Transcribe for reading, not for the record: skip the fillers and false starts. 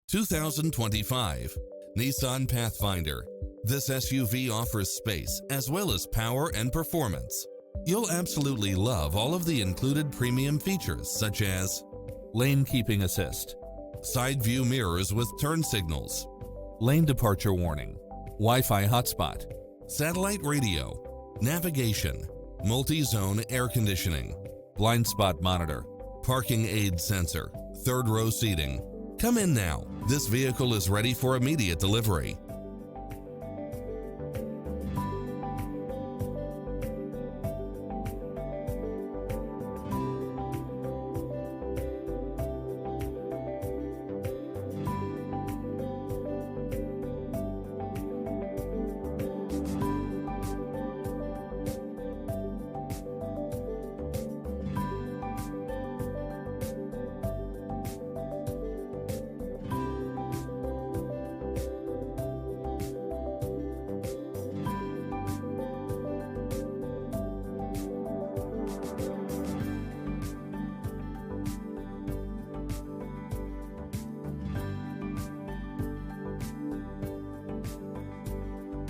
2025 Nissan Pathfinder. This SUV offers space as well as power and performance. You'll absolutely love all of the included premium features such as lane keeping assist, side view mirrors with turn signals, lane departure warning, Wi-Fi hotspot, satellite radio, navigation, multi-zone air conditioning, blind spot monitor, parking aid sensor, third row seating. Come in now. This vehicle is ready for immediate delivery.